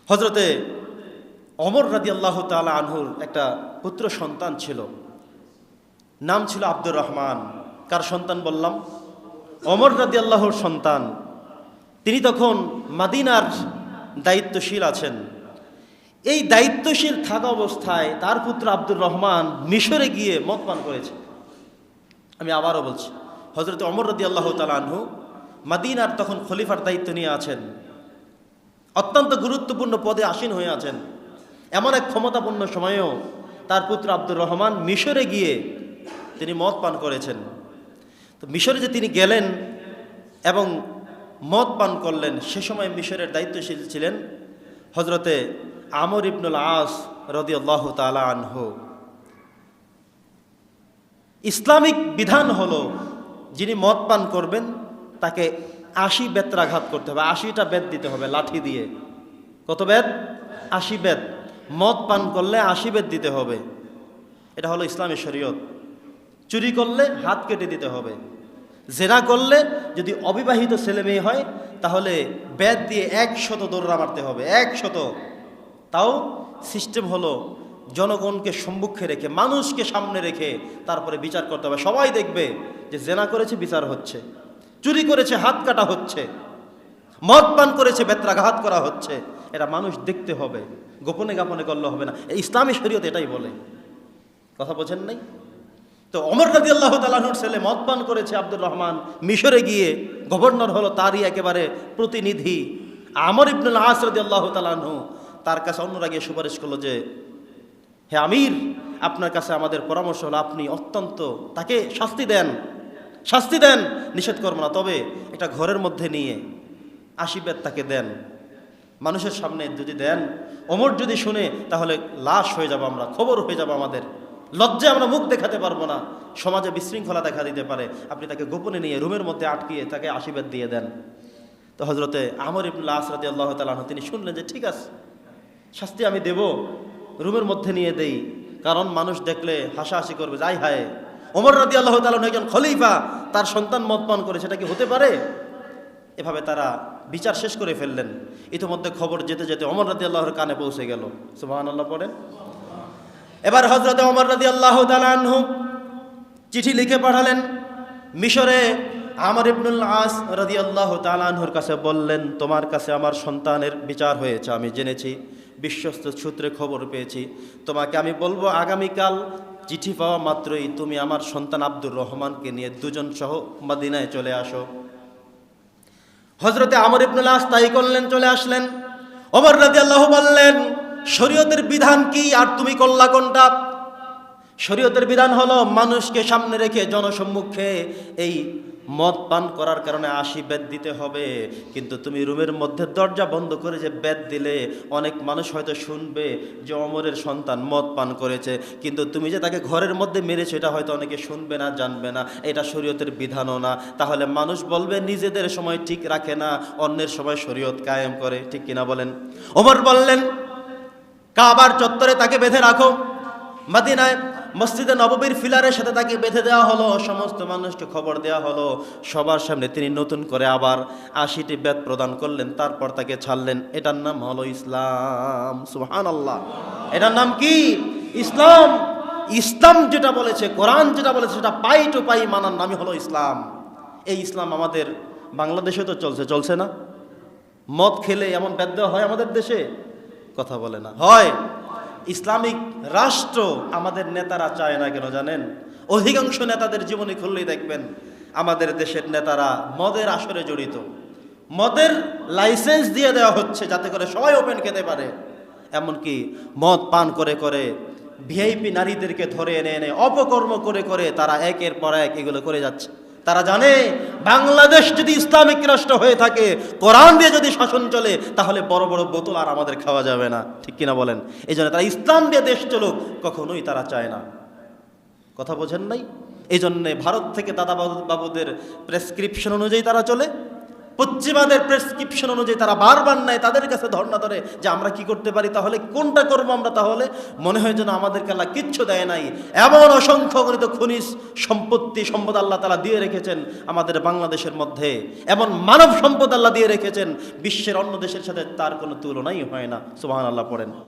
হযরতে ওমর রাদিয়াল্লাহু তাআলা আনহুর একটা পুত্র সন্তান ছিল, নাম ছিল আব্দুর রহমান। কার সন্তান বললাম? ওমর রাদিয়াল্লাহুর সন্তান। তিনি তখন মদিনার দায়িত্বশীল আছেন। এই দায়িত্বশীল থাকা অবস্থায় তার পুত্র আব্দুর রহমান মিশরে গিয়ে মদ পান করেছে। আমি আবারও বলছি, হযরত ওমর রাদিয়াল্লাহু তাআলা আনহু মদিনার তখন খলিফার দায়িত্ব নিয়ে আছেন, অত্যন্ত গুরুত্বপূর্ণ পদে আসীন হয়ে আছেন। এমন এক ক্ষমতাপূর্ণ সময়েও তার পুত্র আব্দুর রহমান মিশরে গিয়ে তিনি মদ পান করেছেন। তো মিশরে যে তিনি গেলেন এবং মদ পান করলেন, সে সময় মিশরের দায়িত্বশীল ছিলেন হযরতে আমর ইবনুল আস রাদিয়াল্লাহু তাআলা আনহু। ইসলামিক বিধান হলো, যিনি মদ পান করবেন তাকে 80 বেত্রাঘাত করতে হবে, 80টা বেত দিতে হবে লাঠি দিয়ে। কত বেত? 80 বেত। মদ পান করলে 80 বেত দিতে হবে। এটা হলো ইসলামী শরীয়ত। চুরি করলে হাত কেটে দিতে হবে। জেনা করলে যদি অবিবাহিত ছেলে মেয়ে হয় তাহলে বেত দিয়ে 100 দৌড়া মারতে হবে, 100। তাও সিস্টেম হলো জনগণকে সম্মুখে রেখে, মানুষকে সামনে রেখে তারপরে বিচার করতে হবে। সবাই দেখবে যে জেনা করেছে, বিচার হচ্ছে। চুরি করেছে, হাত কাটা হচ্ছে। মদ পান করেছে, বেত্রাঘাত করা হচ্ছে। এটা মানুষ দেখতে হবে, গোপনে গোপনে করলে হবে না। এই ইসলামী শরীয়ত এটাই বলে। কথা বোঝেন নাই? তো ওমর রাদিয়াল্লাহু তাআলা আনহুর ছেলে মদ পান করেছে আব্দুর রহমান, মিশরে গিয়ে গভর্নর হলো তারই একেবারে প্রতিনিধি আমর ইবনুল আস রাদিয়াল্লাহু তাআলা আনহু। তার কাছে অন্যরা গিয়ে সুপারিশ করলো যে, হে আমির, আপনার কাছে আমাদের পরামর্শ হলো আপনি অত্যন্ত তাকে শাস্তি দেন, নিষেধ করবো না, তবে এটা ঘরের মধ্যে নিয়ে 80 বেত তাকে দেন। মানুষের সামনে যদি দেন, ওমর যদি শুনে তাহলে লাশ হয়ে যাব আমরা, খবর হয়ে যাব আমাদের, লজ্জায় আমরা মুখ দেখাতে পারবো না, সমাজে বিশৃঙ্খলা দেখা দিতে পারে। আপনি তাকে গোপনে নিয়ে রুমের মধ্যে আটকিয়ে তাকে 80 বেত দিয়ে দেন। তো হযরতে আমর ইবনুল আস রাদিয়াল্লাহু তাআলা আনহু তিনি শুনলেন যে ঠিক আছে, শাস্তি আমি দেব, রুমের মধ্যে নিয়ে দেই, কারণ মানুষ দেখলে হাসাহাসি করবে, যাই হায় ওমর রাদিয়াল্লাহু তাআলা আনহু একজন খলিফা, তার সন্তান মদ পান করে, সেটা কি হতে পারে? এভাবে তারা বিচার শেষ করে ফেললেন। ইতিমধ্যে খবর যেতে যেতে ওমর রাদিয়াল্লাহুর কানে পৌঁছে গেল। সুবহানাল্লাহ পড়েন। এবার হযরতে ওমর রাদিয়াল্লাহু তাআলা আনহু চিঠি লিখে পাঠালেন মিশরে। আমর ইবনুল আস রাদিয়াল্লাহু তাআলা আনহুর কাছে বললেন, তোমার কাছে আমার সন্তানের বিচার হয়েছে, আমি জেনেছি, বিশ্বস্ত সূত্রে খবর পেয়েছি। তোমাকে আমি বলবো আগামীকাল চিঠি পাওয়া মাত্রই তুমি আমার সন্তান আব্দুর রহমানকে নিয়ে দুজন সহ মদিনায় চলে আসো। হযরতে আমর ইবনুল আস তাই করলেন, চলে আসলেন। ওমর রাদিয়াল্লাহু বললেন, শরীয়তের বিধান কি আর তুমি করলা কোনটা? শরীয়তের বিধান হলো মানুষকে সামনে রেখে জনসম্মুখে এই মদ পান করার কারণে 80 বেত দিতে হবে। কিন্তু তুমি রুমের মধ্যে দরজা বন্ধ করে যে বেত দিলে, অনেক মানুষ হয়তো শুনবে যে ওমরের সন্তান মদ পান করেছে, কিন্তু তুমি যে তাকে ঘরের মধ্যে মেরেছো এটা হয়তো অনেকে শুনবে না, জানবে না। এটা শরীয়তের বিধানও না। তাহলে মানুষ বলবে নিজেদের সময় ঠিক রাখে না, অন্যের সময় শরীয়ত কায়েম করে। ঠিক কিনা বলেন? ওমর বললেন, কাবার চত্বরে তাকে বেঁধে রাখো। মদিনায় মসজিদে নববীর ফিলারের সাথে তাকে বেঁধে দেওয়া হলো। সমস্ত মানুষকে খবর দেওয়া হলো। সবার সামনে তিনি নতুন করে আবার 80টি বেত প্রদান করলেন। তারপর তাকে ছাড়লেন। এটার নাম হলো ইসলাম। সুবহানাল্লাহ। এটার নাম কি? ইসলাম। ইসলাম যেটা বলেছে, কোরআন যেটা বলেছে, সেটা পাই টু পাই মানার নামই হলো ইসলাম। এই ইসলাম আমাদের বাংলাদেশে তো চলছে না? মদ খেলে এমন বেত দেওয়া হয় আমাদের দেশে? কথা বলে না। হয়। ইসলামিক রাষ্ট্র আমাদের নেতারা চায় না কেন জানেন? অধিকাংশ নেতাদের জীবনী খুললেই দেখবেন আমাদের দেশের নেতারা মদের আসরে জড়িত। মদের লাইসেন্স দিয়ে দেওয়া হচ্ছে যাতে করে সবাই ওপেন খেতে পারে। এমনকি মদ পান করে করে ভিআইপি নারীদেরকে ধরে এনে এনে অপকর্ম করে করে তারা একের পর এক এগুলো করে যাচ্ছে। তারা জানে বাংলাদেশ যদি ইসলামিক রাষ্ট্র হয়ে থাকে, কোরআন দিয়ে যদি শাসন চলে, তাহলে বড় বড় বোতল আর আমাদের খাওয়া যাবে না। ঠিক কিনা বলেন? এই জন্য তারা ইসলাম দিয়ে দেশ চলুক কখনোই তারা চায় না। কথা বোঝেন নাই? এই জন্যে ভারত থেকে দাদা বাবুদের প্রেসক্রিপশন অনুযায়ী তারা চলে। পশ্চিমাদের প্রেসক্রিপশন অনুযায়ী তারা বারবার নেয়, তাদের কাছে ধর্ণা ধরে যে আমরা কি করতে পারি, তাহলে কোনটা করবো আমরা, তাহলে মনে হয় যেন আমাদেরকে আল্লাহ কিচ্ছু দেয় নাই। এমন অসংখ্য গণিত খনিজ সম্পদ আল্লাহ তাআলা দিয়ে রেখেছেন আমাদের বাংলাদেশের মধ্যে, এমন মানব সম্পদ আল্লাহ দিয়ে রেখেছেন, বিশ্বের অন্য দেশের সাথে তার কোনো তুলনাই হয় না। সুবহানাল্লাহ পড়েন।